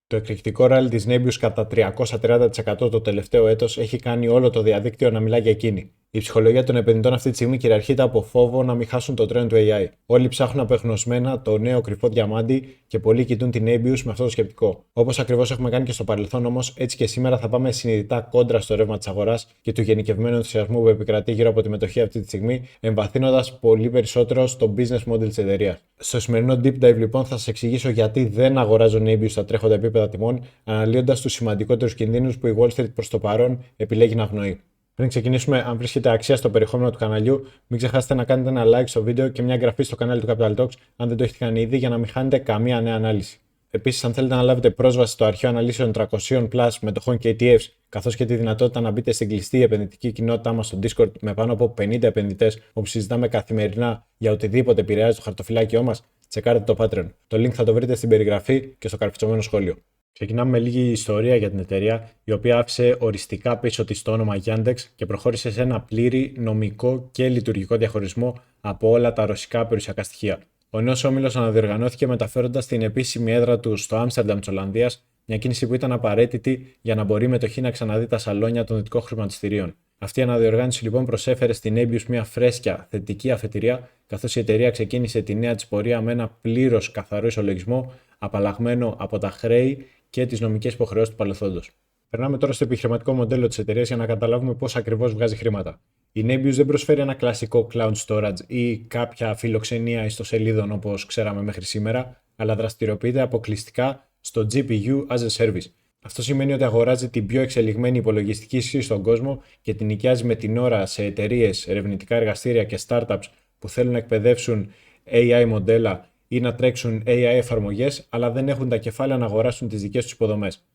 Το εκρηκτικό ράλι της Nebius κατά 330% το τελευταίο έτος έχει κάνει όλο το διαδίκτυο να μιλά για εκείνη. Η ψυχολογία των επενδυτών αυτή τη στιγμή κυριαρχείται από φόβο να μην χάσουν το τρένο του AI. Όλοι ψάχνουν απεγνωσμένα το νέο κρυφό διαμάντι και πολλοί κοιτούν την Nebius με αυτό το σκεπτικό. Όπως ακριβώς έχουμε κάνει και στο παρελθόν, όμως, έτσι και σήμερα θα πάμε συνειδητά κόντρα στο ρεύμα της αγοράς και του γενικευμένου ενθουσιασμού που επικρατεί γύρω από τη μετοχή αυτή τη στιγμή, εμβαθύνοντας πολύ περισσότερο στο business model της εταιρείας. Στο σημερινό deep dive, λοιπόν, θα σας εξηγήσω γιατί δεν αγοράζω Nebius στα τρέχοντα επίπεδα τιμών, αναλύοντας τους σημαντικότερους κινδύνους που η Wall Street προς το παρόν επιλέγει να αγνοεί. Πριν ξεκινήσουμε, αν βρίσκεται αξία στο περιεχόμενο του καναλιού, μην ξεχάσετε να κάνετε ένα like στο βίντεο και μια εγγραφή στο κανάλι του Capital Talks, αν δεν το έχετε κάνει ήδη, για να μην χάνετε καμία νέα ανάλυση. Επίσης, αν θέλετε να λάβετε πρόσβαση στο αρχείο αναλύσεων 300+ μετοχών και ETFs, καθώς και τη δυνατότητα να μπείτε στην κλειστή επενδυτική κοινότητά μας στο Discord με πάνω από 50 επενδυτές, όπου συζητάμε καθημερινά για οτιδήποτε επηρεάζει το χαρτοφυλάκιό μας, τσεκάρετε το Patreon. Το link θα το βρείτε στην περιγραφή και στο καρφιτσωμένο σχόλιο. Ξεκινάμε με λίγη ιστορία για την εταιρεία, η οποία άφησε οριστικά πίσω της το όνομα Yandex και προχώρησε σε ένα πλήρη νομικό και λειτουργικό διαχωρισμό από όλα τα ρωσικά περιουσιακά στοιχεία. Ο νέος όμιλος αναδιοργανώθηκε μεταφέροντας την επίσημη έδρα του στο Άμστερνταμ της Ολλανδίας, μια κίνηση που ήταν απαραίτητη για να μπορεί η μετοχή να ξαναδεί τα σαλόνια των δυτικών χρηματιστηρίων. Αυτή η αναδιοργάνωση λοιπόν προσέφερε στην Nebius μια φρέσκια θετική αφετηρία, καθώς η εταιρεία ξεκίνησε τη νέα της πορεία με ένα πλήρως καθαρό ισολογισμό, απαλλαγμένο από τα χρέη και τις νομικές υποχρεώσεις του παρελθόντος. Περνάμε τώρα στο επιχειρηματικό μοντέλο της εταιρείας για να καταλάβουμε πώς ακριβώς βγάζει χρήματα. Η Nebius δεν προσφέρει ένα κλασικό cloud storage ή κάποια φιλοξενία ιστοσελίδων όπως ξέραμε μέχρι σήμερα, αλλά δραστηριοποιείται αποκλειστικά στο GPU as a service. Αυτό σημαίνει ότι αγοράζει την πιο εξελιγμένη υπολογιστική ισχύ στον κόσμο και την νοικιάζει με την ώρα σε εταιρείες, ερευνητικά εργαστήρια και startups που θέλουν να εκπαιδεύσουν AI μοντέλα ή να τρέξουν AI εφαρμογές, αλλά δεν έχουν τα κεφάλαια να αγοράσουν τις δικές τους υποδομές.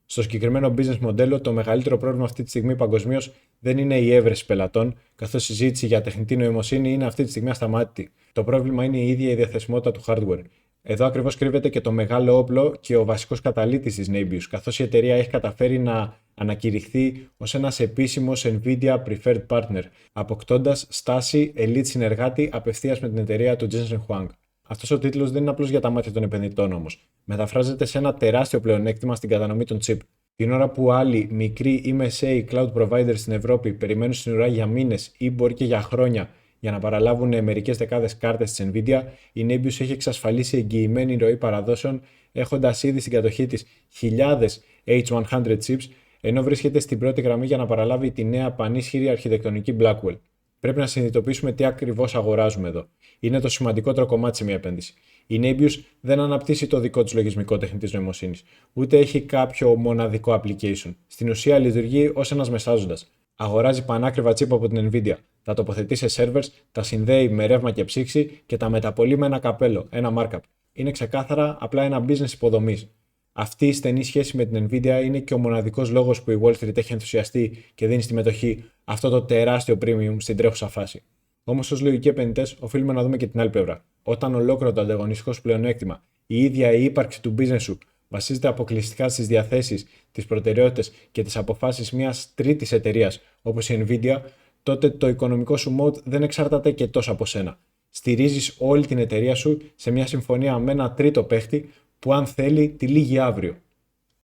Στο συγκεκριμένο business μοντέλο, το μεγαλύτερο πρόβλημα αυτή τη στιγμή παγκοσμίως δεν είναι η έβρεση πελατών, καθώς η συζήτηση για τεχνητή νοημοσύνη είναι αυτή τη στιγμή ασταμάτητη. Το πρόβλημα είναι η ίδια η διαθεσιμότητα του hardware. Εδώ ακριβώς κρύβεται και το μεγάλο όπλο και ο βασικός καταλύτης της Nebius, καθώς η εταιρεία έχει καταφέρει να ανακηρυχθεί ως ένας επίσημος Nvidia Preferred Partner, αποκτώντας στάση elite συνεργάτη απευθείας με την εταιρεία του Jensen Huang. Αυτός ο τίτλος δεν είναι απλώς για τα μάτια των επενδυτών όμως. Μεταφράζεται σε ένα τεράστιο πλεονέκτημα στην κατανομή των chip. Την ώρα που άλλοι μικροί ή μεσαίοι cloud providers στην Ευρώπη περιμένουν στην ουρά για μήνες ή μπορεί και για χρόνια για να παραλάβουν μερικές δεκάδες κάρτες της Nvidia, η Nebius έχει εξασφαλίσει εγγυημένη ροή παραδόσεων, έχοντας ήδη στην κατοχή της χιλιάδες H100 chips, ενώ βρίσκεται στην πρώτη γραμμή για να παραλάβει τη νέα πανίσχυρη αρχιτεκτονική Blackwell. Πρέπει να συνειδητοποιήσουμε τι ακριβώς αγοράζουμε εδώ. Είναι το σημαντικότερο κομμάτι σε μια επένδυση. Η Nebius δεν αναπτύσσει το δικό της λογισμικό τεχνητής νοημοσύνης, ούτε έχει κάποιο μοναδικό application. Στην ουσία λειτουργεί ως ένας μεσάζοντας. Αγοράζει πανάκριβα chip από την Nvidia, τα τοποθετεί σε servers, τα συνδέει με ρεύμα και ψήξη και τα μεταπολεί με ένα καπέλο, ένα markup. Είναι ξεκάθαρα απλά ένα business υποδομής. Αυτή η στενή σχέση με την Nvidia είναι και ο μοναδικός λόγος που η Wall Street έχει ενθουσιαστεί και δίνει στη μετοχή αυτό το τεράστιο premium στην τρέχουσα φάση. Όμως, ως λογικοί επενδυτές, οφείλουμε να δούμε και την άλλη πλευρά. Όταν ολόκληρο το ανταγωνιστικό σου πλεονέκτημα, η ίδια η ύπαρξη του business σου, βασίζεται αποκλειστικά στις διαθέσεις, τις προτεραιότητες και τις αποφάσεις μιας τρίτης εταιρείας όπως η Nvidia, τότε το οικονομικό σου mode δεν εξαρτάται και τόσο από σένα. Στηρίζεις όλη την εταιρεία σου σε μια συμφωνία με ένα τρίτο παίχτη που, αν θέλει, τη λύγει αύριο.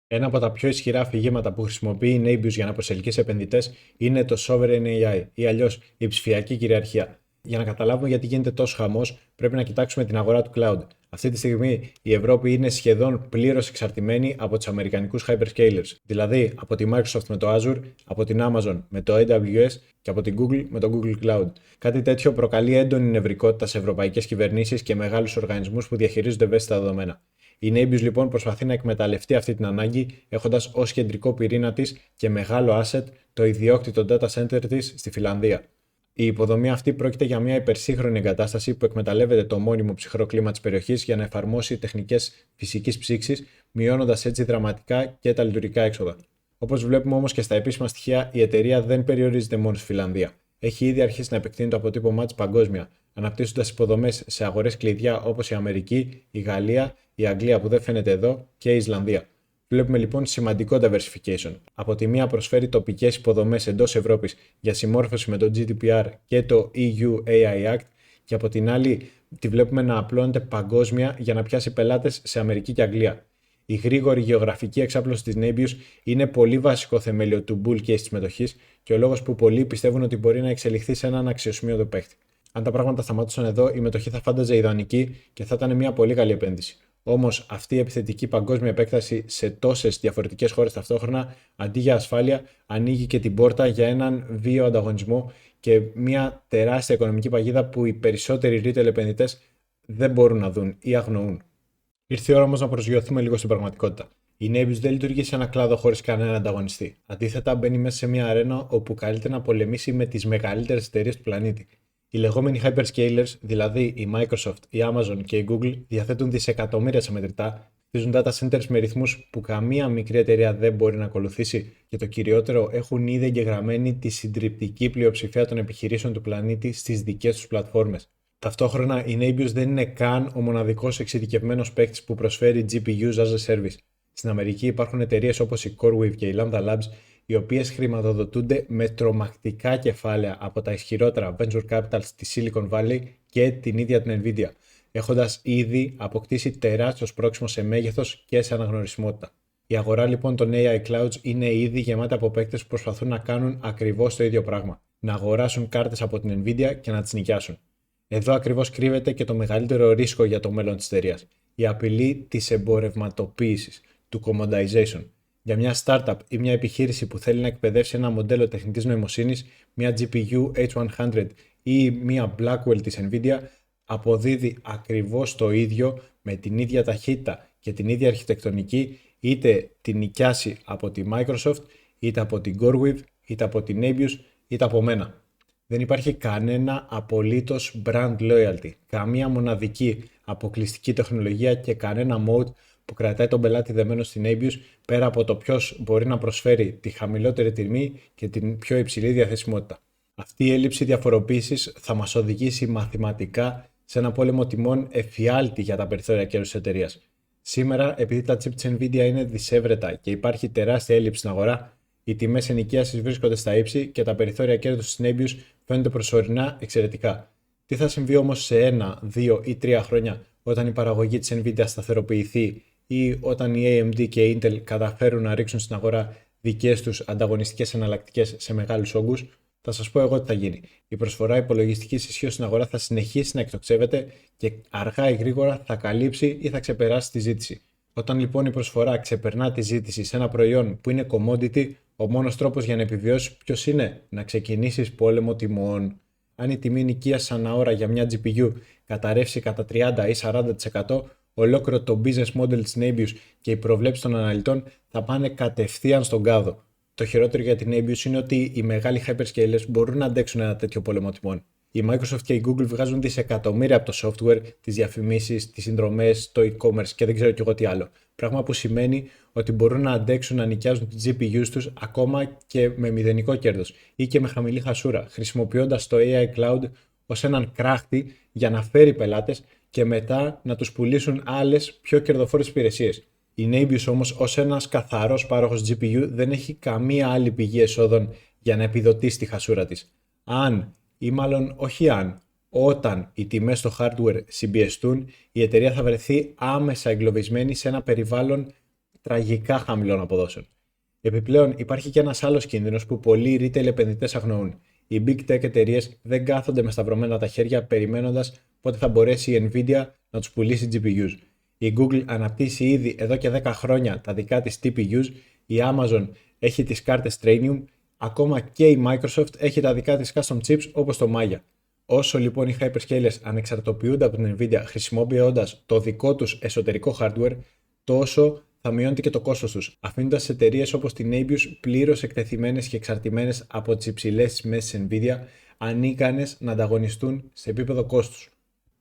Ένα από τα πιο ισχυρά αφηγήματα που χρησιμοποιεί η Nebius για να προσελκύσει επενδυτές είναι το Sovereign AI ή αλλιώς η ψηφιακή κυριαρχία. Για να καταλάβουμε γιατί γίνεται τόσο χαμός, πρέπει να κοιτάξουμε την αγορά του cloud. Αυτή τη στιγμή η Ευρώπη είναι σχεδόν πλήρως εξαρτημένη από τους αμερικανικούς hyperscalers, δηλαδή από τη Microsoft με το Azure, από την Amazon με το AWS και από την Google με το Google Cloud. Κάτι τέτοιο προκαλεί έντονη νευρικότητα σε ευρωπαϊκές κυβερνήσεις και μεγάλους οργανισμούς που διαχειρίζονται ευαίσθητα δεδομένα. Η Nebius λοιπόν προσπαθεί να εκμεταλλευτεί αυτή την ανάγκη, έχοντας ως κεντρικό πυρήνα της και μεγάλο asset το ιδιόκτητο data center της στη Φιλανδία. Η υποδομή αυτή πρόκειται για μια υπερσύγχρονη εγκατάσταση που εκμεταλλεύεται το μόνιμο ψυχρό κλίμα της περιοχής για να εφαρμόσει τεχνικές φυσικής ψήξης, μειώνοντας έτσι δραματικά και τα λειτουργικά έξοδα. Όπως βλέπουμε όμως και στα επίσημα στοιχεία, η εταιρεία δεν περιορίζεται μόνο στη Φιλανδία. Έχει ήδη αρχίσει να επεκτείνει το αποτύπωμά της παγκόσμια, αναπτύσσοντας υποδομές σε αγορές κλειδιά όπως η Αμερική, η Γαλλία, η Αγγλία που δεν φαίνεται εδώ και η Ισλανδία. Βλέπουμε λοιπόν σημαντικό diversification. Από τη μία προσφέρει τοπικές υποδομές εντός Ευρώπης για συμμόρφωση με το GDPR και το EU AI Act, και από την άλλη τη βλέπουμε να απλώνεται παγκόσμια για να πιάσει πελάτες σε Αμερική και Αγγλία. Η γρήγορη γεωγραφική εξάπλωση της Nebius είναι πολύ βασικό θεμέλιο του bull case της μετοχής και ο λόγος που πολλοί πιστεύουν ότι μπορεί να εξελιχθεί σε έναν αξιοσημείωτο παίκτη. Αν τα πράγματα σταματούσαν εδώ, η μετοχή θα φάνταζε ιδανική και θα ήταν μια πολύ καλή επένδυση. Όμως, αυτή η επιθετική παγκόσμια επέκταση σε τόσες διαφορετικές χώρες ταυτόχρονα, αντί για ασφάλεια, ανοίγει και την πόρτα για έναν βίαιο ανταγωνισμό και μια τεράστια οικονομική παγίδα που οι περισσότεροι retail επενδυτές δεν μπορούν να δουν ή αγνοούν. Ήρθε η ώρα όμως να προσγειωθούμε λίγο στην πραγματικότητα. Η Nebius δεν λειτουργεί σε ένα κλάδο χωρίς κανέναν ανταγωνιστή. Αντίθετα, μπαίνει μέσα σε μια αρένα όπου καλείται να πολεμήσει με τις μεγαλύτερες εταιρείες του πλανήτη. Οι λεγόμενοι hyperscalers, δηλαδή η Microsoft, η Amazon και η Google, διαθέτουν δισεκατομμύρια σε μετρητά, χτίζουν data centers με ρυθμούς που καμία μικρή εταιρεία δεν μπορεί να ακολουθήσει και το κυριότερο, έχουν ήδη εγγεγραμμένη τη συντριπτική πλειοψηφία των επιχειρήσεων του πλανήτη στις δικές τους πλατφόρμες. Ταυτόχρονα, η Nebius δεν είναι καν ο μοναδικός εξειδικευμένος παίκτης που προσφέρει GPUs as a service. Στην Αμερική υπάρχουν εταιρείες όπως η CoreWeave και η Lambda Labs, οι οποίες χρηματοδοτούνται με τρομακτικά κεφάλαια από τα ισχυρότερα venture capital στη Silicon Valley και την ίδια την Nvidia, έχοντας ήδη αποκτήσει τεράστιο σπρώξιμο σε μέγεθος και σε αναγνωρισιμότητα. Η αγορά λοιπόν των AI Clouds είναι ήδη γεμάτη από παίκτες που προσπαθούν να κάνουν ακριβώς το ίδιο πράγμα, να αγοράσουν κάρτες από την Nvidia και να τις νοικιάσουν. Εδώ ακριβώς κρύβεται και το μεγαλύτερο ρίσκο για το μέλλον της εταιρείας, η απειλή της εμπορευματοποίησης, του commoditization. Για μια startup ή μια επιχείρηση που θέλει να εκπαιδεύσει ένα μοντέλο τεχνητής νοημοσύνης, μια GPU H100 ή μια Blackwell της Nvidia, αποδίδει ακριβώς το ίδιο με την ίδια ταχύτητα και την ίδια αρχιτεκτονική, είτε την νοικιάσει από τη Microsoft, είτε από την CoreWeave, είτε από την Nebius, είτε από μένα. Δεν υπάρχει κανένα απολύτως brand loyalty, καμία μοναδική αποκλειστική τεχνολογία και κανένα mode που κρατάει τον πελάτη δεμένο στην Nebius πέρα από το ποιος μπορεί να προσφέρει τη χαμηλότερη τιμή και την πιο υψηλή διαθεσιμότητα. Αυτή η έλλειψη διαφοροποίησης θα μας οδηγήσει μαθηματικά σε ένα πόλεμο τιμών εφιάλτη για τα περιθώρια κέρδους της εταιρείας. Σήμερα, επειδή τα chip της Nvidia είναι δισεύρετα και υπάρχει τεράστια έλλειψη στην αγορά, οι τιμές ενοικίασης βρίσκονται στα ύψη και τα περιθώρια κέρδους της Nebius φαίνονται προσωρινά εξαιρετικά. Τι θα συμβεί όμως σε 1, 2 ή 3 χρόνια όταν η παραγωγή της Nvidia σταθεροποιηθεί ή όταν οι AMD και η Intel καταφέρουν να ρίξουν στην αγορά δικές τους ανταγωνιστικές εναλλακτικές σε μεγάλους όγκους? Θα σας πω εγώ τι θα γίνει. Η προσφορά υπολογιστικής ισχύως στην αγορά θα συνεχίσει να εκτοξεύεται και αργά ή γρήγορα θα καλύψει ή θα ξεπεράσει τη ζήτηση. Όταν λοιπόν η προσφορά ξεπερνά τη ζήτηση σε ένα προϊόν που είναι commodity, ο μόνος τρόπος για να επιβιώσει ποιος είναι? Να ξεκινήσεις πόλεμο τιμών. Αν η τιμή νοικίας ανά ώρα για μια GPU καταρρεύσει κατά 30 ή 40%, ολόκληρο το business model της Nebius και οι προβλέψεις των αναλυτών θα πάνε κατευθείαν στον κάδο. Το χειρότερο για την Nebius είναι ότι οι μεγάλοι hyperscalers μπορούν να αντέξουν ένα τέτοιο πόλεμο τιμών. Η Microsoft και η Google βγάζουν δισεκατομμύρια από το software, τις διαφημίσεις, τις συνδρομές, το e-commerce και δεν ξέρω κι εγώ τι άλλο. Πράγμα που σημαίνει ότι μπορούν να αντέξουν να νοικιάζουν τις GPUs τους ακόμα και με μηδενικό κέρδος ή και με χαμηλή χασούρα, χρησιμοποιώντας το AI Cloud ως έναν κράχτη για να φέρει πελάτες και μετά να τους πουλήσουν άλλες πιο κερδοφόρες υπηρεσίες. Η Nebius όμως ως ένας καθαρός πάροχος GPU δεν έχει καμία άλλη πηγή εσόδων για να επιδοτήσει τη χασούρα της. Αν, ή μάλλον όχι αν, όταν οι τιμές στο hardware συμπιεστούν, η εταιρεία θα βρεθεί άμεσα εγκλωβισμένη σε ένα περιβάλλον τραγικά χαμηλών αποδόσεων. Επιπλέον υπάρχει και ένας άλλος κίνδυνος που πολλοί retail επενδυτές αγνοούν. Οι big tech εταιρείες δεν κάθονται με σταυρωμένα τα χέρια περιμένοντας πότε θα μπορέσει η Nvidia να τους πουλήσει GPUs. Η Google αναπτύσσει ήδη εδώ και 10 χρόνια τα δικά της TPUs, η Amazon έχει τις κάρτες Trainium, ακόμα και η Microsoft έχει τα δικά της custom chips όπως το Maya. Όσο λοιπόν οι hyperscalers ανεξαρτοποιούνται από την Nvidia χρησιμοποιώντας το δικό τους εσωτερικό hardware, τόσο θα μειώνεται και το κόστος τους, αφήνοντας τις εταιρείες όπως την Nebius πλήρως εκτεθειμένες και εξαρτημένες από τις υψηλές τιμές της Nvidia, ανίκανες να ανταγωνιστούν σε επίπεδο κόστους.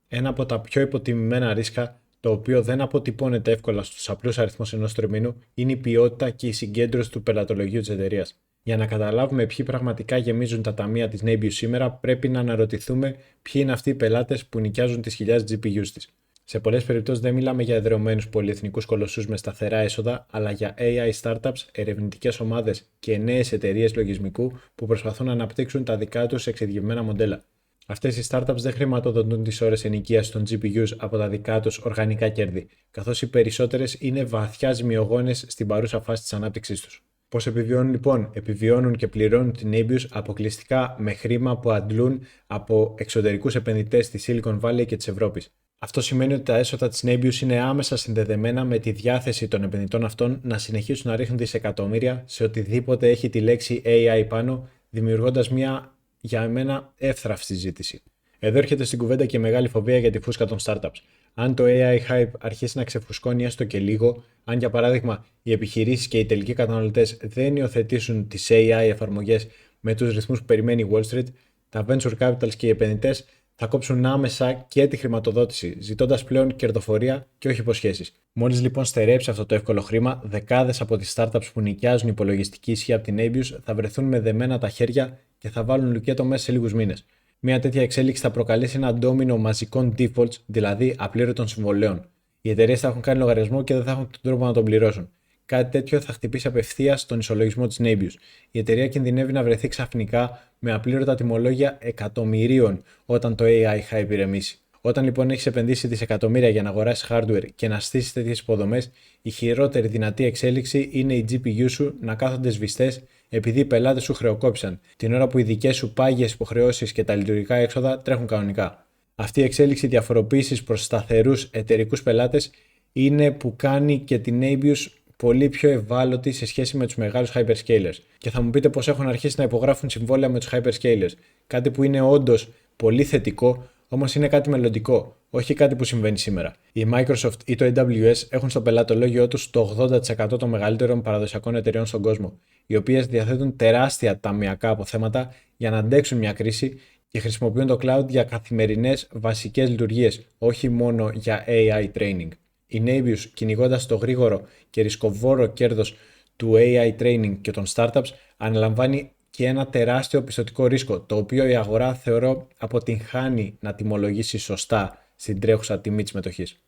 Ένα από τα πιο υποτιμημένα ρίσκα, το οποίο δεν αποτυπώνεται εύκολα στους απλούς αριθμούς ενός τριμήνου, είναι η ποιότητα και η συγκέντρωση του πελατολογίου της εταιρείας. Για να καταλάβουμε ποιοι πραγματικά γεμίζουν τα ταμεία της Nebius σήμερα, πρέπει να αναρωτηθούμε ποιοι είναι αυτοί οι πελάτες που νοικιάζουν τις χιλιάδες GPUs της. Σε πολλές περιπτώσεις δεν μιλάμε για εδραιωμένους πολυεθνικούς κολοσσούς με σταθερά έσοδα, αλλά για AI startups, ερευνητικές ομάδες και νέες εταιρείες λογισμικού που προσπαθούν να αναπτύξουν τα δικά τους εξειδικευμένα μοντέλα. Αυτές οι startups δεν χρηματοδοτούν τις ώρες ενοικίας των GPUs από τα δικά τους οργανικά κέρδη, καθώς οι περισσότερες είναι βαθιά ζημιογόνες στην παρούσα φάση της ανάπτυξής τους. Πώς επιβιώνουν λοιπόν? Επιβιώνουν και πληρώνουν την Nebius αποκλειστικά με χρήμα που αντλούν από εξωτερικούς επενδυτές στη Silicon Valley και της Ευρώπης. Αυτό σημαίνει ότι τα έσοδα της Nebius είναι άμεσα συνδεδεμένα με τη διάθεση των επενδυτών αυτών να συνεχίσουν να ρίχνουν δισεκατομμύρια σε οτιδήποτε έχει τη λέξη AI πάνω, δημιουργώντας μια για εμένα εύθραυστη ζήτηση. Εδώ έρχεται στην κουβέντα και μεγάλη φοβία για τη φούσκα των startups. Αν το AI hype αρχίσει να ξεφουσκώνει έστω και λίγο, αν για παράδειγμα οι επιχειρήσεις και οι τελικοί καταναλωτές δεν υιοθετήσουν τις AI εφαρμογές με τους ρυθμούς που περιμένει η Wall Street, τα venture capitals και οι επενδυτές θα κόψουν άμεσα και τη χρηματοδότηση, ζητώντας πλέον κερδοφορία και όχι υποσχέσεις. Μόλις λοιπόν στερέψει αυτό το εύκολο χρήμα, δεκάδες από τις startups που νοικιάζουν υπολογιστική ισχύ από την Nebius θα βρεθούν με δεμένα τα χέρια και θα βάλουν λουκέτο μέσα σε λίγους μήνες. Μια τέτοια εξέλιξη θα προκαλέσει ένα ντόμινο μαζικών defaults, δηλαδή απλήρωτων συμβολέων. Οι εταιρείες θα έχουν κάνει λογαριασμό και δεν θα έχουν τον τρόπο να τον πληρώσουν. Κάτι τέτοιο θα χτυπήσει απευθείας στον ισολογισμό της Nebius. Η εταιρεία κινδυνεύει να βρεθεί ξαφνικά με απλήρωτα τιμολόγια εκατομμυρίων όταν το AI hype ηρεμήσει. Όταν λοιπόν έχεις επενδύσει δισεκατομμύρια για να αγοράσεις hardware και να στήσεις τέτοιες υποδομές, η χειρότερη δυνατή εξέλιξη είναι οι GPU σου να κάθονται σβηστές επειδή οι πελάτες σου χρεοκόπησαν, την ώρα που οι δικές σου πάγιες υποχρεώσεις και τα λειτουργικά έξοδα τρέχουν κανονικά. Αυτή η εξέλιξη διαφοροποίησης προς σταθερούς εταιρικούς πελάτες είναι που κάνει και την Nebius πολύ πιο ευάλωτη σε σχέση με τους μεγάλους hyperscalers. Και θα μου πείτε πως έχουν αρχίσει να υπογράφουν συμβόλαια με τους hyperscalers. Κάτι που είναι όντως πολύ θετικό, όμως είναι κάτι μελλοντικό, όχι κάτι που συμβαίνει σήμερα. Η Microsoft ή το AWS έχουν στο πελατολόγιο τους το 80% των μεγαλύτερων παραδοσιακών εταιρεών στον κόσμο, οι οποίες διαθέτουν τεράστια ταμιακά αποθέματα για να αντέξουν μια κρίση και χρησιμοποιούν το cloud για καθημερινές βασικές λειτουργίες, όχι μόνο για AI training. Η Nebius, κυνηγώντας το γρήγορο και ρισκοβόρο κέρδος του AI training και των startups, αναλαμβάνει και ένα τεράστιο πιστωτικό ρίσκο, το οποίο η αγορά θεωρώ αποτυγχάνει να τιμολογήσει σωστά στην τρέχουσα τιμή της μετοχής.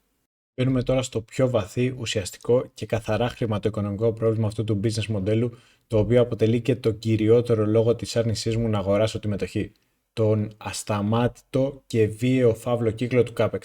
Μπαίνουμε τώρα στο πιο βαθύ, ουσιαστικό και καθαρά χρηματοοικονομικό πρόβλημα αυτού του business μοντέλου, το οποίο αποτελεί και το κυριότερο λόγο της άρνησής μου να αγοράσω τη μετοχή. Τον ασταμάτητο και βίαιο φαύλο κύκλο του CAPEX.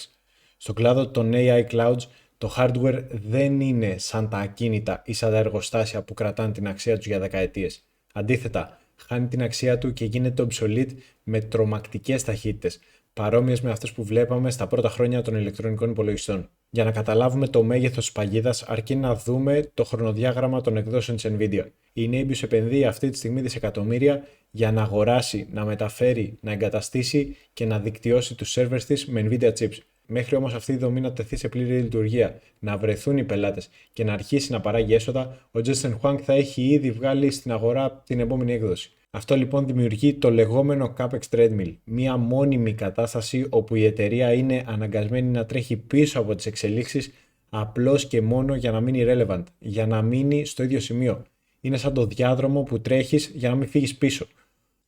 Στον κλάδο των AI clouds, το hardware δεν είναι σαν τα ακίνητα ή σαν τα εργοστάσια που κρατάνε την αξία τους για δεκαετίες. Αντίθετα, χάνει την αξία του και γίνεται obsolete με τρομακτικές ταχύτητες, παρόμοιες με αυτές που βλέπαμε στα πρώτα χρόνια των ηλεκτρονικών υπολογιστών. Για να καταλάβουμε το μέγεθος της παγίδας, αρκεί να δούμε το χρονοδιάγραμμα των εκδόσεων της Nvidia. Η Nebius επενδύει αυτή τη στιγμή δισεκατομμύρια για να αγοράσει, να μεταφέρει, να εγκαταστήσει και να δικτυώσει τους servers της με Nvidia chips. Μέχρι όμως αυτή η δομή να τεθεί σε πλήρη λειτουργία, να βρεθούν οι πελάτες και να αρχίσει να παράγει έσοδα, ο Jensen Huang θα έχει ήδη βγάλει στην αγορά την επόμενη έκδοση. Αυτό λοιπόν δημιουργεί το λεγόμενο CAPEX treadmill, μια μόνιμη κατάσταση όπου η εταιρεία είναι αναγκασμένη να τρέχει πίσω από τις εξελίξεις απλώς και μόνο για να μείνει relevant, για να μείνει στο ίδιο σημείο. Είναι σαν το διάδρομο που τρέχεις για να μην φύγεις πίσω.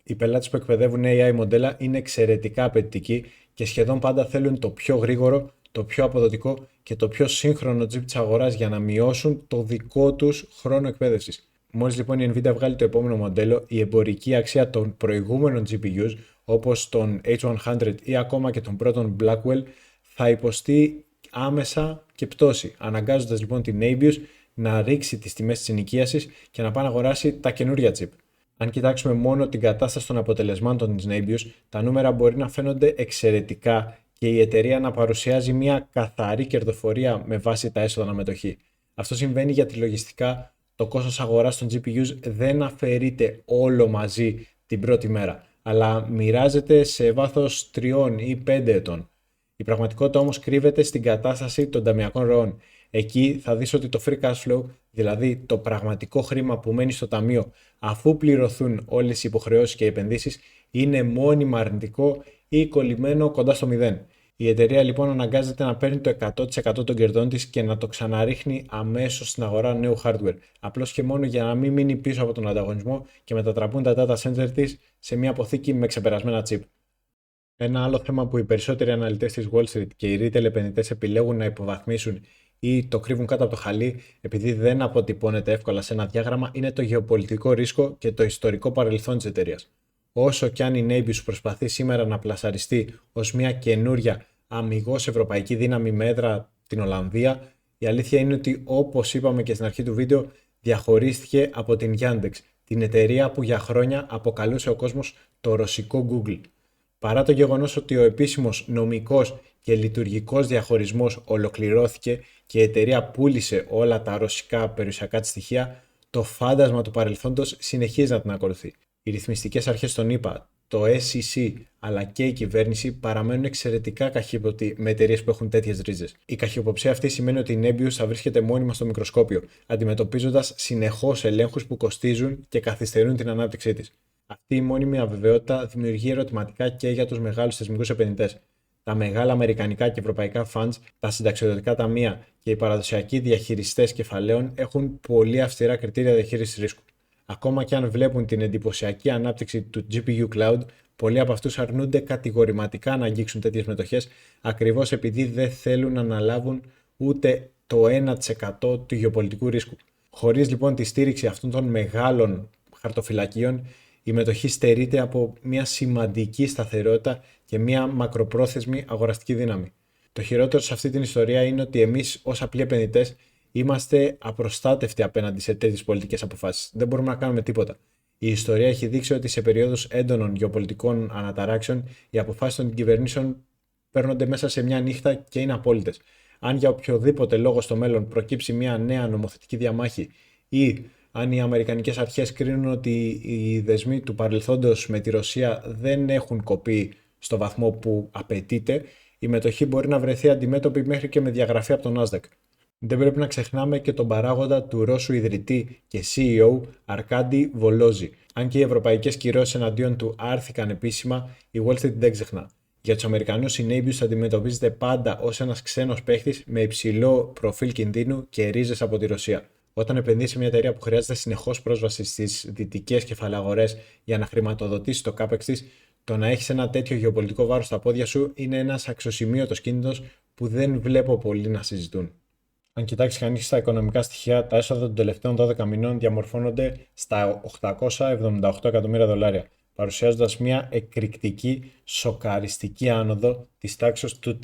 Οι πελάτες που εκπαιδεύουν AI μοντέλα είναι εξαιρετικά απαιτητικοί και σχεδόν πάντα θέλουν το πιο γρήγορο, το πιο αποδοτικό και το πιο σύγχρονο chip της αγοράς για να μειώσουν το δικό τους χρόνο εκπαίδευσης. Μόλις λοιπόν η Nvidia βγάλει το επόμενο μοντέλο, η εμπορική αξία των προηγούμενων GPUs, όπως των H100 ή ακόμα και των πρώτων Blackwell, θα υποστεί άμεσα και πτώση, αναγκάζοντας λοιπόν την Nebius να ρίξει τις τιμές της ενοικίασης και να πάει να αγοράσει τα καινούρια chip. Αν κοιτάξουμε μόνο την κατάσταση των αποτελεσμάτων της Nebius, τα νούμερα μπορεί να φαίνονται εξαιρετικά και η εταιρεία να παρουσιάζει μια καθαρή κερδοφορία με βάση τα έσοδα αναμετοχή. Αυτό συμβαίνει γιατί λογιστικά το κόστος αγοράς των GPUs δεν αφαιρείται όλο μαζί την πρώτη μέρα, αλλά μοιράζεται σε βάθος 3 ή 5 ετών. Η πραγματικότητα όμως κρύβεται στην κατάσταση των ταμιακών ροών. Εκεί θα δεις ότι το free cash flow, δηλαδή το πραγματικό χρήμα που μένει στο ταμείο αφού πληρωθούν όλες οι υποχρεώσεις και οι επενδύσεις, είναι μόνιμα αρνητικό ή κολλημένο κοντά στο 0. Η εταιρεία λοιπόν αναγκάζεται να παίρνει το 100% των κερδών της και να το ξαναρίχνει αμέσως στην αγορά νέου hardware, απλώς και μόνο για να μην μείνει πίσω από τον ανταγωνισμό και μετατραπούν τα data center της σε μια αποθήκη με ξεπερασμένα chip. Ένα άλλο θέμα που οι περισσότεροι αναλυτές της Wall Street και οι retail επενδυτές επιλέγουν να υποβαθμίσουν ή το κρύβουν κάτω από το χαλί επειδή δεν αποτυπώνεται εύκολα σε ένα διάγραμμα είναι το γεωπολιτικό ρίσκο και το ιστορικό παρελθόν της εταιρείας. όσο κι αν η Nebius προσπαθεί σήμερα να πλασαριστεί ως μια καινούρια αμιγώς ευρωπαϊκή δύναμη με έδρα την Ολλανδία, η αλήθεια είναι ότι, όπως είπαμε και στην αρχή του βίντεο, διαχωρίστηκε από την Yandex, την εταιρεία που για χρόνια αποκαλούσε ο κόσμος το ρωσικό Google. Παρά το γεγονός ότι ο επίσημος νομικός και λειτουργικός διαχωρισμός ολοκληρώθηκε και η εταιρεία πούλησε όλα τα ρωσικά περιουσιακά της στοιχεία, το φάντασμα του παρελθόντος συνεχίζει να την ακολουθεί. Οι ρυθμιστικές αρχές των ΗΠΑ, το SEC αλλά και η κυβέρνηση παραμένουν εξαιρετικά καχύποπτοι με εταιρείες που έχουν τέτοιες ρίζες. Η καχυποψία αυτή σημαίνει ότι η Nebius θα βρίσκεται μόνιμα στο μικροσκόπιο, αντιμετωπίζοντας συνεχώς ελέγχους που κοστίζουν και καθυστερούν την ανάπτυξή της. Αυτή η μόνιμη αβεβαιότητα δημιουργεί ερωτηματικά και για τους μεγάλους θεσμικούς επενδυτές. Τα μεγάλα αμερικανικά και ευρωπαϊκά funds, τα συνταξιοδοτικά ταμεία και οι παραδοσιακοί διαχειριστές κεφαλαίων έχουν πολύ αυστηρά κριτήρια διαχείρισης ρίσκου. Ακόμα και αν βλέπουν την εντυπωσιακή ανάπτυξη του GPU Cloud, πολλοί από αυτούς αρνούνται κατηγορηματικά να αγγίξουν τέτοιες μετοχές, ακριβώς επειδή δεν θέλουν να αναλάβουν ούτε το 1% του γεωπολιτικού ρίσκου. Χωρίς λοιπόν τη στήριξη αυτών των μεγάλων χαρτοφυλακίων, η μετοχή στερείται από μια σημαντική σταθερότητα και μια μακροπρόθεσμη αγοραστική δύναμη. Το χειρότερο σε αυτή την ιστορία είναι ότι εμείς, ως απλοί επενδυτές, είμαστε απροστάτευτοι απέναντι σε τέτοιες πολιτικές αποφάσεις. Δεν μπορούμε να κάνουμε τίποτα. Η ιστορία έχει δείξει ότι σε περίοδους έντονων γεωπολιτικών αναταράξεων, οι αποφάσεις των κυβερνήσεων παίρνονται μέσα σε μια νύχτα και είναι απόλυτες. Αν για οποιοδήποτε λόγο στο μέλλον προκύψει μια νέα νομοθετική διαμάχη ή αν οι αμερικανικές αρχές κρίνουν ότι οι δεσμοί του παρελθόντος με τη Ρωσία δεν έχουν κοπεί στο βαθμό που απαιτείται, η μετοχή μπορεί να βρεθεί αντιμέτωπη μέχρι και με διαγραφή από τον Nasdaq. Δεν πρέπει να ξεχνάμε και τον παράγοντα του Ρώσου ιδρυτή και CEO Αρκάντι Βολόζη. Αν και οι ευρωπαϊκές κυρώσεις εναντίον του άρθηκαν επίσημα, η Wall Street δεν ξεχνά. Για τους Αμερικανούς, η Nebius αντιμετωπίζεται πάντα ως ένας ξένος παίχτης με υψηλό προφίλ κινδύνου και ρίζες από τη Ρωσία. Όταν επενδύει σε μια εταιρεία που χρειάζεται συνεχώς πρόσβαση στις δυτικές κεφαλαγορές για να χρηματοδοτήσει το CAPEX της, το να έχεις ένα τέτοιο γεωπολιτικό βάρος στα πόδια σου είναι ένας αξιοσημείωτος κίνδυνος που δεν βλέπω πολλοί να συζητούν. Αν κοιτάξει κανείς τα οικονομικά στοιχεία, τα έσοδα των τελευταίων 12 μηνών διαμορφώνονται στα $878 εκατομμύρια, παρουσιάζοντας μια εκρηκτική, σοκαριστική άνοδο της τάξης του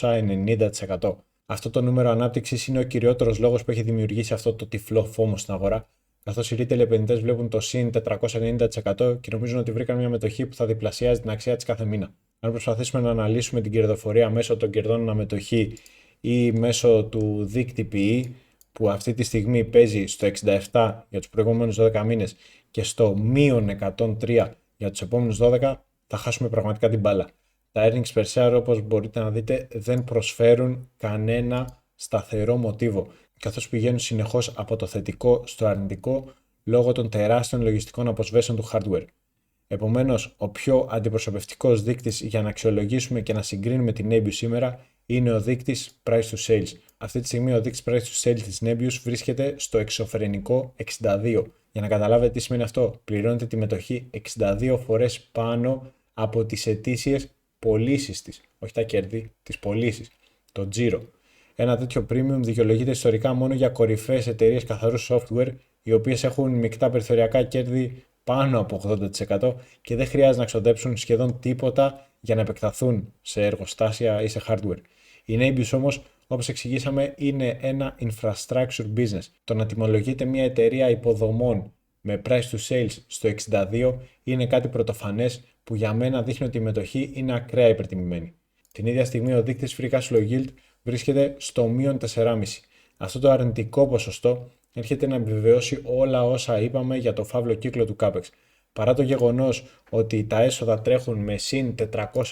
490%. Αυτό το νούμερο ανάπτυξης είναι ο κυριότερος λόγος που έχει δημιουργήσει αυτό το τυφλό φόμο στην αγορά, καθώς οι retail επενδυτές βλέπουν το συν 490% και νομίζουν ότι βρήκαν μια μετοχή που θα διπλασιάζει την αξία της κάθε μήνα. Αν προσπαθήσουμε να αναλύσουμε την κερδοφορία μέσω των κερδών αναμετοχή ή μέσω του δείκτη PE, που αυτή τη στιγμή παίζει στο 67 για τους προηγούμενους 12 μήνες και στο μείον 103 για τους επόμενους 12, θα χάσουμε πραγματικά την μπάλα. Τα earnings per share, όπως μπορείτε να δείτε, δεν προσφέρουν κανένα σταθερό μοτίβο, καθώς πηγαίνουν συνεχώς από το θετικό στο αρνητικό λόγω των τεράστιων λογιστικών αποσβέσεων του hardware. Επομένως, ο πιο αντιπροσωπευτικός δείκτης για να αξιολογήσουμε και να συγκρίνουμε την Nebius σήμερα είναι ο δείκτης Price to Sales. Αυτή τη στιγμή ο δείκτης Price to Sales της Nebius βρίσκεται στο εξωφρενικό 62. Για να καταλάβετε τι σημαίνει αυτό, πληρώνετε τη μετοχή 62 φορές πάνω από τις ετήσιες πωλήσεις της, όχι τα κέρδη, τις πωλήσεις, το τζίρο. Ένα τέτοιο premium δικαιολογείται ιστορικά μόνο για κορυφαίες εταιρείες καθαρού software, οι οποίες έχουν μεικτά περιθωριακά κέρδη πάνω από 80% και δεν χρειάζεται να ξοδέψουν σχεδόν τίποτα για να επεκταθούν σε εργοστάσια ή σε hardware. Η Nebius όμως, όπως εξηγήσαμε, είναι ένα infrastructure business. Το να τιμολογείται μια εταιρεία υποδομών με price to sales στο 62 είναι κάτι πρωτοφανές που για μένα δείχνει ότι η μετοχή είναι ακραία υπερτιμημένη. Την ίδια στιγμή ο δείκτης Free Cash Flow Yield βρίσκεται στο μείον 4,5. Αυτό το αρνητικό ποσοστό έρχεται να επιβεβαιώσει όλα όσα είπαμε για το φαύλο κύκλο του CAPEX. Παρά το γεγονός ότι τα έσοδα τρέχουν με συν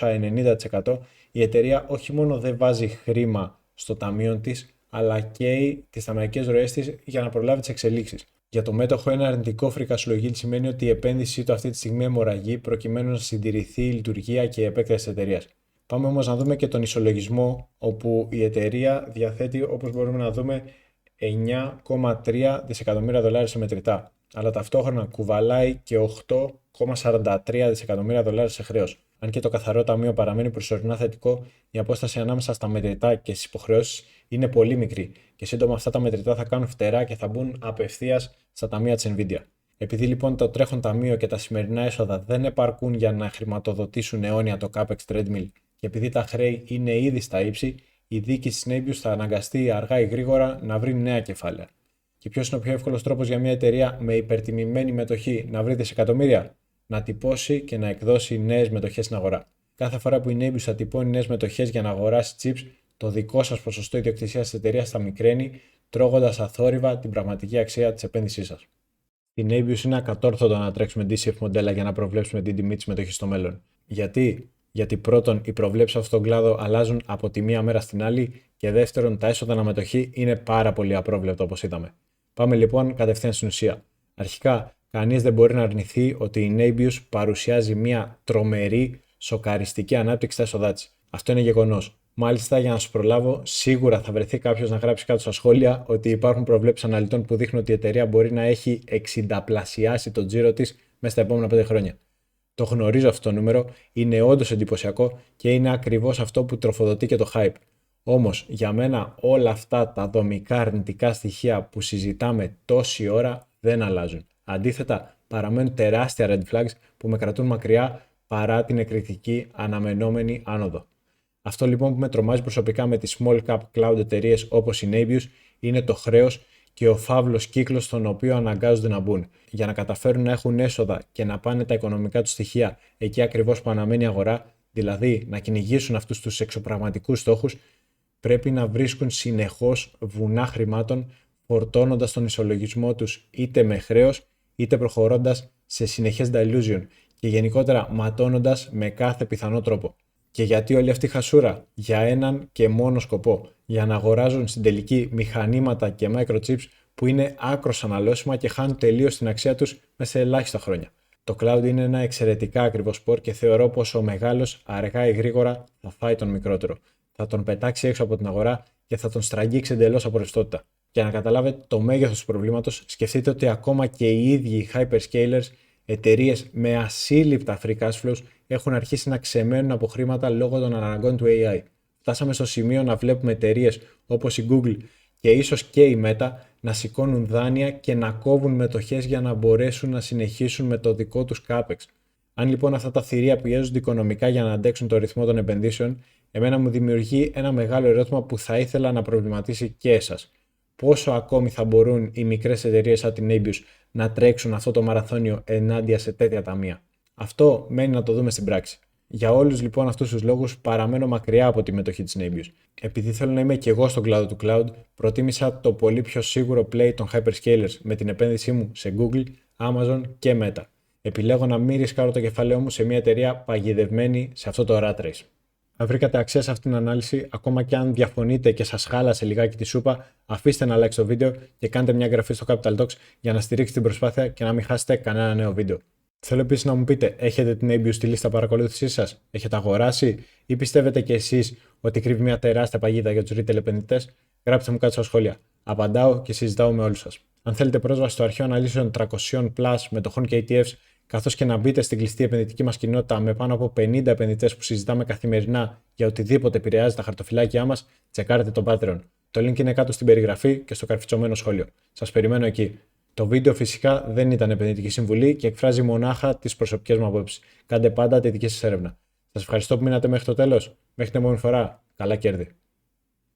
490%, η εταιρεία όχι μόνο δεν βάζει χρήμα στο ταμείο της, αλλά καίει τις ταμειακές ροές της για να προλάβει τις εξελίξεις. Για το μέτοχο, ένα αρνητικό free cash flow yield σημαίνει ότι η επένδυσή του αυτή τη στιγμή αιμορραγεί προκειμένου να συντηρηθεί η λειτουργία και η επέκταση της εταιρείας. Πάμε όμως να δούμε και τον ισολογισμό, όπου η εταιρεία διαθέτει, όπως μπορούμε να δούμε, $9,3 δισεκατομμύρια σε μετρητά, αλλά ταυτόχρονα κουβαλάει και $8,43 δισεκατομμύρια σε χρέος. Αν και το καθαρό ταμείο παραμένει προσωρινά θετικό, η απόσταση ανάμεσα στα μετρητά και στις υποχρεώσεις είναι πολύ μικρή και σύντομα αυτά τα μετρητά θα κάνουν φτερά και θα μπουν απευθείας στα ταμεία της Nvidia. Επειδή λοιπόν το τρέχον ταμείο και τα σημερινά έσοδα δεν επαρκούν για να χρηματοδοτήσουν αιώνια το CAPEX treadmill και επειδή τα χρέη είναι ήδη στα ύψη, η διοίκηση της Navios θα αναγκαστεί αργά ή γρήγορα να βρει νέα κεφάλαια. Και ποιος είναι ο πιο εύκολος τρόπος για μια εταιρεία με υπερτιμημένη μετοχή να βρει δισεκατομμύρια? Να τυπώσει και να εκδώσει νέες μετοχές στην αγορά. Κάθε φορά που η Navios θα τυπώνει νέες μετοχές για να αγοράσει chips, το δικό σας ποσοστό ιδιοκτησίας της εταιρείας θα μικραίνει, τρώγοντας αθόρυβα την πραγματική αξία της επένδυσής σας. Στην Navios είναι ακατόρθωτο να τρέξουμε DCF μοντέλα για να προβλέψουμε την τιμή της μετοχής στο μέλλον. Γιατί πρώτον, οι προβλέψεις σε αυτόν τον κλάδο αλλάζουν από τη μία μέρα στην άλλη και δεύτερον, τα έσοδα αναμετοχή είναι πάρα πολύ απρόβλεπτα όπως είδαμε. Πάμε λοιπόν κατευθείαν στην ουσία. Αρχικά, κανείς δεν μπορεί να αρνηθεί ότι η Navios παρουσιάζει μια τρομερή, σοκαριστική ανάπτυξη στα έσοδά της. Αυτό είναι γεγονός. Μάλιστα, για να σας προλάβω, σίγουρα θα βρεθεί κάποιος να γράψει κάτω στα σχόλια ότι υπάρχουν προβλέψεις αναλυτών που δείχνουν ότι η εταιρεία μπορεί να έχει 60πλασιάσει το τζίρο της μέσα στα επόμενα 5 χρόνια. Το γνωρίζω αυτό το νούμερο, είναι όντως εντυπωσιακό και είναι ακριβώς αυτό που τροφοδοτεί και το hype. Όμως, για μένα όλα αυτά τα δομικά αρνητικά στοιχεία που συζητάμε τόση ώρα δεν αλλάζουν. Αντίθετα, παραμένουν τεράστια red flags που με κρατούν μακριά παρά την εκρηκτική αναμενόμενη άνοδο. Αυτό λοιπόν που με τρομάζει προσωπικά με τις small cap cloud εταιρείες όπως η Navios είναι το χρέος και ο φαύλος κύκλος στον οποίο αναγκάζονται να μπουν. Για να καταφέρουν να έχουν έσοδα και να πάνε τα οικονομικά τους στοιχεία εκεί ακριβώς που αναμένει η αγορά, δηλαδή να κυνηγήσουν αυτούς τους εξωπραγματικούς στόχους, πρέπει να βρίσκουν συνεχώς βουνά χρημάτων, φορτώνοντας τον ισολογισμό τους είτε με χρέος είτε προχωρώντας σε συνεχές dilution και γενικότερα ματώνοντας με κάθε πιθανό τρόπο. Και γιατί όλη αυτή η χασούρα? Για έναν και μόνο σκοπό. Για να αγοράζουν στην τελική μηχανήματα και microchips που είναι άκρως αναλώσιμα και χάνουν τελείως την αξία τους μέσα σε ελάχιστα χρόνια. Το cloud είναι ένα εξαιρετικά ακριβό σπορ και θεωρώ πως ο μεγάλος αργά ή γρήγορα θα φάει τον μικρότερο. Θα τον πετάξει έξω από την αγορά και θα τον στραγγίξει εντελώς από ρευστότητα. Για να καταλάβετε το μέγεθος του προβλήματος, σκεφτείτε ότι ακόμα και οι ίδιοι οι hyperscalers, εταιρείες με ασύλληπτα free cash flows, έχουν αρχίσει να ξεμένουν από χρήματα λόγω των αναγκών του AI. Φτάσαμε στο σημείο να βλέπουμε εταιρείες όπως η Google και ίσως και η Meta να σηκώνουν δάνεια και να κόβουν μετοχές για να μπορέσουν να συνεχίσουν με το δικό τους CAPEX. Αν λοιπόν αυτά τα θηρία πιέζονται οικονομικά για να αντέξουν το ρυθμό των επενδύσεων, εμένα μου δημιουργεί ένα μεγάλο ερώτημα που θα ήθελα να προβληματίσει και εσάς. Πόσο ακόμη θα μπορούν οι μικρές εταιρείες σαν την Navios να τρέξουν αυτό το μαραθώνιο ενάντια σε τέτοια ταμεία? Αυτό μένει να το δούμε στην πράξη. Για όλους λοιπόν αυτούς τους λόγους παραμένω μακριά από τη μετοχή της Navios. Επειδή θέλω να είμαι και εγώ στον κλάδο του cloud, προτίμησα το πολύ πιο σίγουρο play των hyperscalers με την επένδυσή μου σε Google, Amazon και Meta. Επιλέγω να μην ρισκάρω το κεφάλαιό μου σε μια εταιρεία παγιδευμένη σε αυτό το rat race. Αν βρήκατε αξία σε αυτήν την ανάλυση, ακόμα και αν διαφωνείτε και σας χάλασε λιγάκι τη σούπα, αφήστε ένα like στο βίντεο και κάντε μια εγγραφή στο Capital Talks για να στηρίξετε την προσπάθεια και να μην χάσετε κανένα νέο βίντεο. Θέλω επίσης να μου πείτε, έχετε την Navios στη λίστα παρακολούθησής σας, έχετε αγοράσει ή πιστεύετε και εσείς ότι κρύβει μια τεράστια παγίδα για τους retail επενδυτές? Γράψτε μου κάτω στα σχόλια. Απαντάω και συζητάω με όλους σας. Αν θέλετε πρόσβαση στο αρχείο αναλύσεων 300+ μετοχών και ETFs, καθώς και να μπείτε στην κλειστή επενδυτική μας κοινότητα με πάνω από 50 επενδυτές που συζητάμε καθημερινά για οτιδήποτε επηρεάζει τα χαρτοφυλάκια μας, τσεκάρετε το Patreon. Το link είναι κάτω στην περιγραφή και στο καρφιτσωμένο σχόλιο. Σας περιμένω εκεί. Το βίντεο φυσικά δεν ήταν επενδυτική συμβουλή και εκφράζει μονάχα τις προσωπικές μου απόψεις. Κάντε πάντα τη δική σας έρευνα. Σας ευχαριστώ που μείνατε μέχρι το τέλος. Μέχρι την επόμενη φορά. Καλά κέρδη.